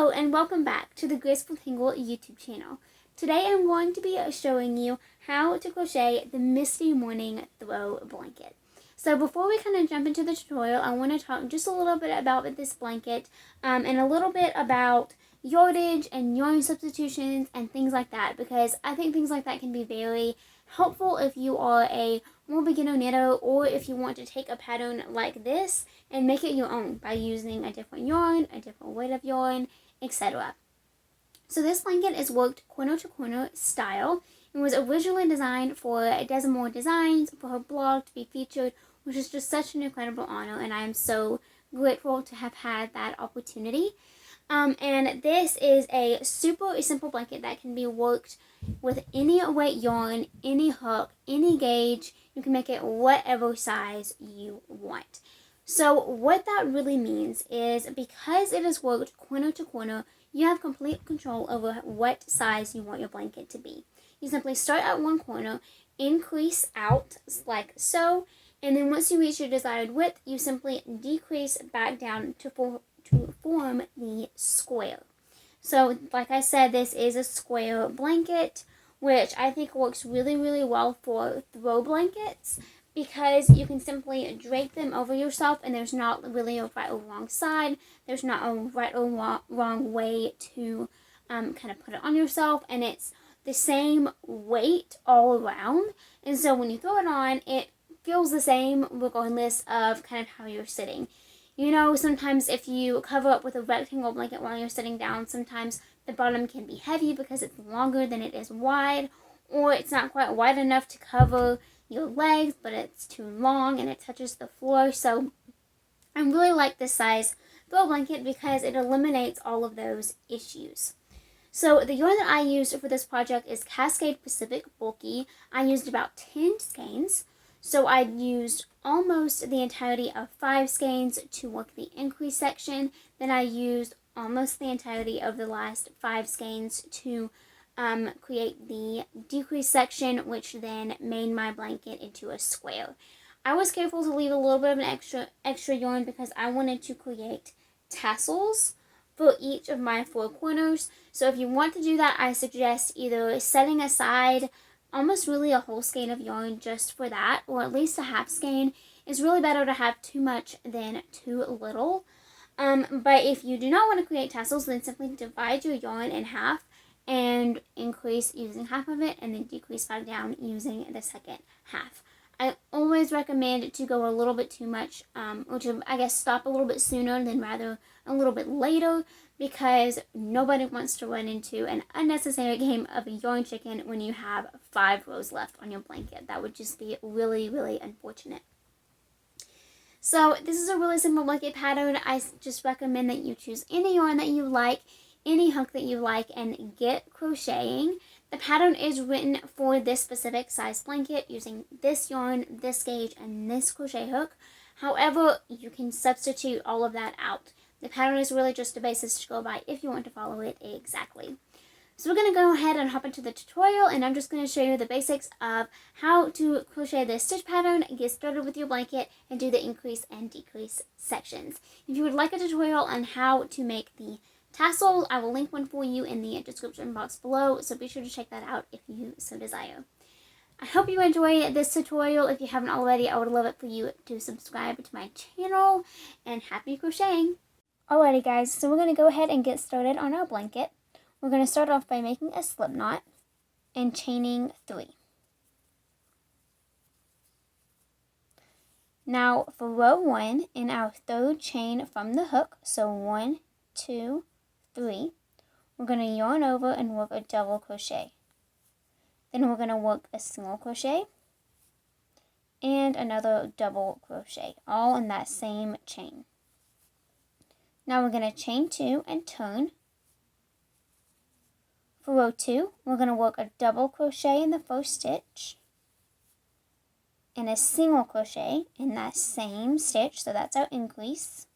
Hello and welcome back to the Graceful Tangle YouTube channel. Today I'm going to be showing you how to crochet the Misty Morning Throw Blanket. So before we kind of jump into the tutorial, I want to talk just a little bit about this blanket and a little bit about yardage and yarn substitutions and things like that, because I think things like that can be very helpful if you are a more beginner knitter, or if you want to take a pattern like this and make it your own by using a different yarn, a different weight of yarn, etc. So this blanket is worked corner to corner style and was originally designed for Desimore Designs for her blog to be featured, which is just such an incredible honor, and I am so grateful to have had that opportunity. And this is a super simple blanket that can be worked with any weight yarn, any hook, any gauge. You can make it whatever size you want. So what that really means is, because it is worked corner to corner, you have complete control over what size you want your blanket to be. You simply start at one corner, increase out like so, and then once you reach your desired width, you simply decrease back down to form the square. So like I said, this is a square blanket, which I think works really, really well for throw blankets, because you can simply drape them over yourself and there's not really a right or wrong side. There's not a right or wrong way to kind of put it on yourself, and it's the same weight all around. And so when you throw it on, it feels the same regardless of kind of how you're sitting. You know, sometimes if you cover up with a rectangle blanket while you're sitting down, sometimes the bottom can be heavy because it's longer than it is wide, or it's not quite wide enough to cover your legs, but it's too long and it touches the floor. So I really like this size throw blanket because it eliminates all of those issues. So the yarn that I used for this project is Cascade Pacific Bulky. I used about 10 skeins. So I used almost the entirety of 5 skeins to work the increase section. Then I used almost the entirety of the last 5 skeins to create the decrease section, which then made my blanket into a square. I was careful to leave a little bit of an extra yarn because I wanted to create tassels for each of my 4 corners. So if you want to do that, I suggest either setting aside almost really a whole skein of yarn just for that, or at least a half skein. It's really better to have too much than too little. But if you do not want to create tassels, then simply divide your yarn in half and increase using half of it, and then decrease back down using the second half. I always recommend to go a little bit too much, or to, I guess, stop a little bit sooner than rather a little bit later, because nobody wants to run into an unnecessary game of yarn chicken when you have 5 rows left on your blanket. That would just be really, really unfortunate. So this is a really simple blanket pattern. I just recommend that you choose any yarn that you like, any hook that you like, and get crocheting. The pattern is written for this specific size blanket using this yarn, this gauge, and this crochet hook. However, you can substitute all of that out. The pattern is really just a basis to go by if you want to follow it exactly. So we're going to go ahead and hop into the tutorial, and I'm just going to show you the basics of how to crochet this stitch pattern, get started with your blanket, and do the increase and decrease sections. If you would like a tutorial on how to make the tassels, I will link one for you in the description box below, so be sure to check that out if you so desire. I hope you enjoy this tutorial. If you haven't already, I would love it for you to subscribe to my channel, and happy crocheting! Alrighty guys, so we're going to go ahead and get started on our blanket. We're going to start off by making a slip knot and chaining 3. Now for row 1 in our 3rd chain from the hook, so 1, 2, 3, we're going to yarn over and work a double crochet. Then we're going to work a single crochet and another double crochet, all in that same chain. Now we're going to chain 2 and turn. For row 2, we're going to work a double crochet in the first stitch and a single crochet in that same stitch, so that's our increase.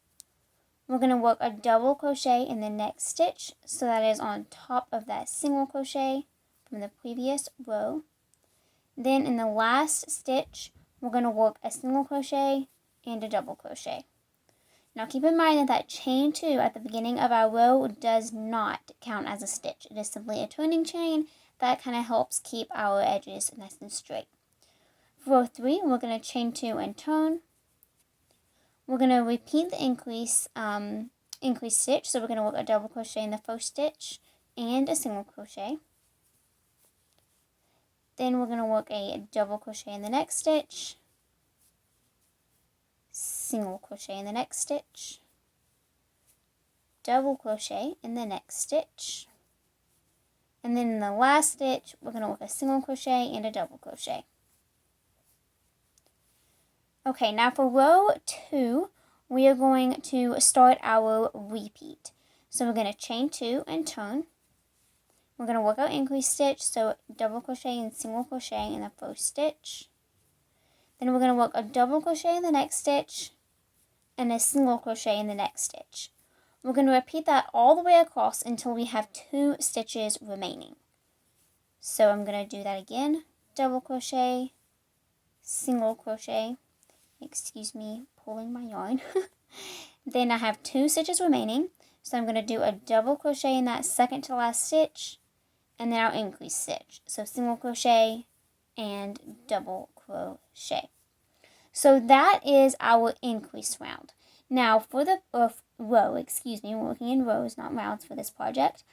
We're going to work a double crochet in the next stitch, so that is on top of that single crochet from the previous row. Then in the last stitch, we're going to work a single crochet and a double crochet. Now keep in mind that that chain 2 at the beginning of our row does not count as a stitch. It is simply a turning chain that kind of helps keep our edges nice and straight. For row 3, we're going to chain 2 and turn. We're going to repeat the increase stitch. So we're going to work a double crochet in the first stitch and a single crochet. Then we're going to work a double crochet in the next stitch, single crochet in the next stitch, double crochet in the next stitch, and then in the last stitch we're going to work a single crochet and a double crochet. Okay, now for row 2, we are going to start our repeat. So we're going to chain 2 and turn. We're going to work our increase stitch, so double crochet and single crochet in the first stitch. Then we're going to work a double crochet in the next stitch and a single crochet in the next stitch. We're going to repeat that all the way across until we have 2 stitches remaining. So I'm going to do that again. Double crochet, single crochet, excuse me, pulling my yarn. Then I have 2 stitches remaining. So I'm going to do a double crochet in that second to last stitch, and then our increase stitch. So single crochet and double crochet. So that is our increase round. Now for the row, we're working in rows, not rounds for this project.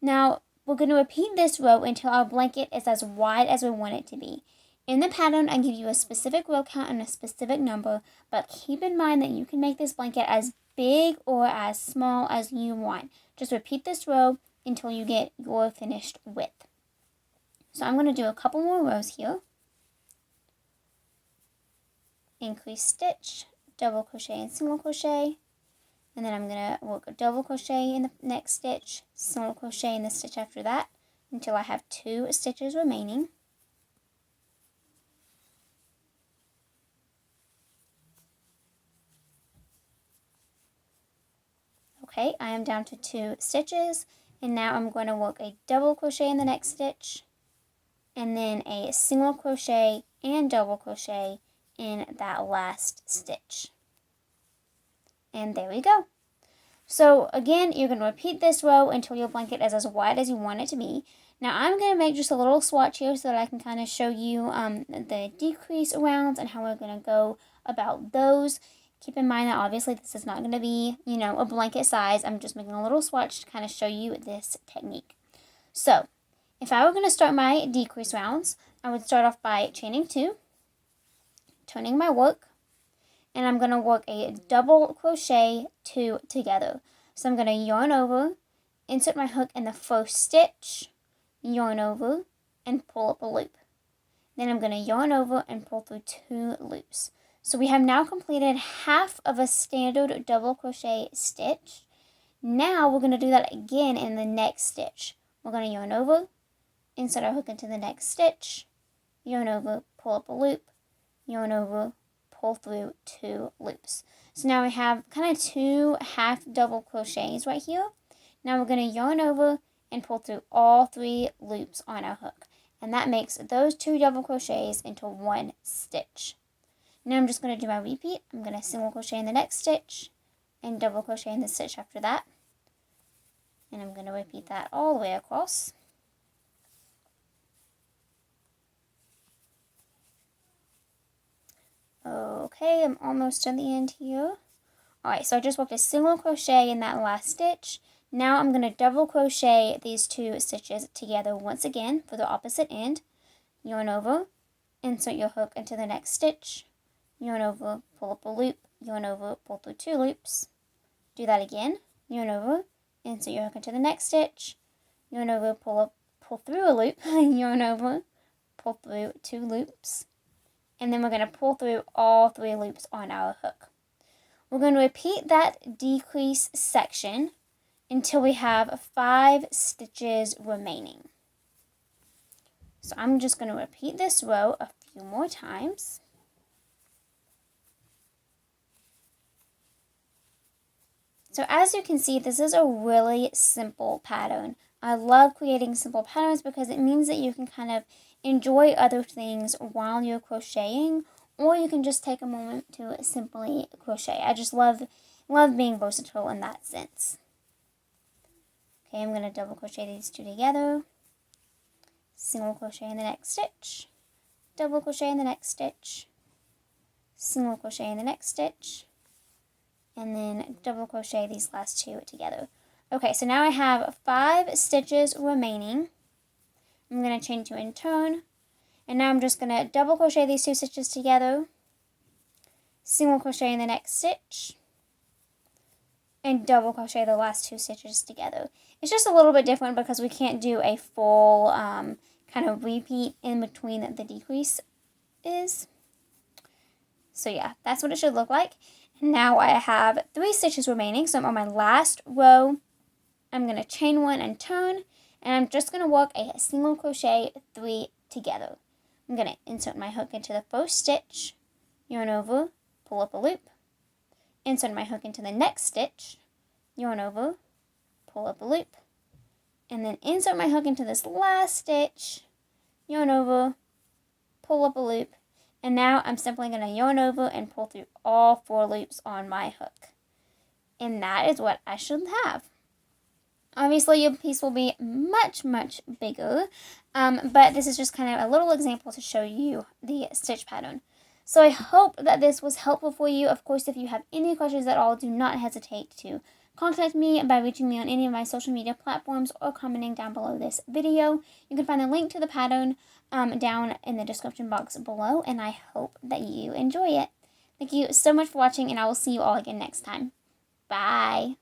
Now we're going to repeat this row until our blanket is as wide as we want it to be. In the pattern, I give you a specific row count and a specific number, but keep in mind that you can make this blanket as big or as small as you want. Just repeat this row until you get your finished width. So I'm going to do a couple more rows here. Increase stitch, double crochet and single crochet, and then I'm going to work a double crochet in the next stitch, single crochet in the stitch after that until I have 2 stitches remaining. Okay, I am down to 2 stitches, and now I'm going to work a double crochet in the next stitch, and then a single crochet and double crochet in that last stitch. And there we go. So again, you're going to repeat this row until your blanket is as wide as you want it to be. Now I'm going to make just a little swatch here so that I can kind of show you the decrease rounds and how we're going to go about those. Keep in mind that obviously this is not going to be, a blanket size. I'm just making a little swatch to kind of show you this technique. So if I were going to start my decrease rounds, I would start off by chaining 2, turning my work, and I'm going to work a double crochet 2 together. So I'm going to yarn over, insert my hook in the first stitch, yarn over, and pull up a loop. Then I'm going to yarn over and pull through 2 loops. So we have now completed half of a standard double crochet stitch. Now we're going to do that again in the next stitch. We're going to yarn over, insert our hook into the next stitch, yarn over, pull up a loop, yarn over, pull through 2 loops. So now we have kind of 2 half double crochets right here. Now we're going to yarn over and pull through all 3 loops on our hook. And that makes those 2 double crochets into 1 stitch. Now I'm just going to do my repeat. I'm going to single crochet in the next stitch and double crochet in the stitch after that. And I'm going to repeat that all the way across. Okay, I'm almost to the end here. Alright, so I just worked a single crochet in that last stitch. Now I'm going to double crochet these 2 stitches together once again for the opposite end. Yarn over, insert your hook into the next stitch, yarn over, pull up a loop, yarn over, pull through 2 loops. Do that again, yarn over, insert your hook into the next stitch, yarn over, pull through a loop, yarn over, pull through 2 loops. And then we're going to pull through all 3 loops on our hook. We're going to repeat that decrease section until we have 5 stitches remaining. So I'm just going to repeat this row a few more times. So as you can see, this is a really simple pattern. I love creating simple patterns because it means that you can kind of enjoy other things while you're crocheting, or you can just take a moment to simply crochet. I just love love being versatile in that sense. Okay, I'm going to double crochet these two together, single crochet in the next stitch, double crochet in the next stitch, single crochet in the next stitch, and then double crochet these last two together. Okay, so now I have 5 stitches remaining. I'm going to chain 2 and turn, and now I'm just going to double crochet these 2 stitches together, single crochet in the next stitch, and double crochet the last 2 stitches together. It's just a little bit different because we can't do a full kind of repeat in between the decrease is. So yeah, that's what it should look like. And now I have 3 stitches remaining, so I'm on my last row. I'm going to chain 1 and turn, and I'm just going to work a single crochet 3 together. I'm going to insert my hook into the first stitch, yarn over, pull up a loop, insert my hook into the next stitch, yarn over, pull up a loop, and then insert my hook into this last stitch, yarn over, pull up a loop, and now I'm simply going to yarn over and pull through all 4 loops on my hook. And that is what I should have. Obviously, your piece will be much, much bigger, but this is just kind of a little example to show you the stitch pattern. So I hope that this was helpful for you. Of course, if you have any questions at all, do not hesitate to contact me by reaching me on any of my social media platforms or commenting down below this video. You can find the link to the pattern down in the description box below, and I hope that you enjoy it. Thank you so much for watching, and I will see you all again next time. Bye!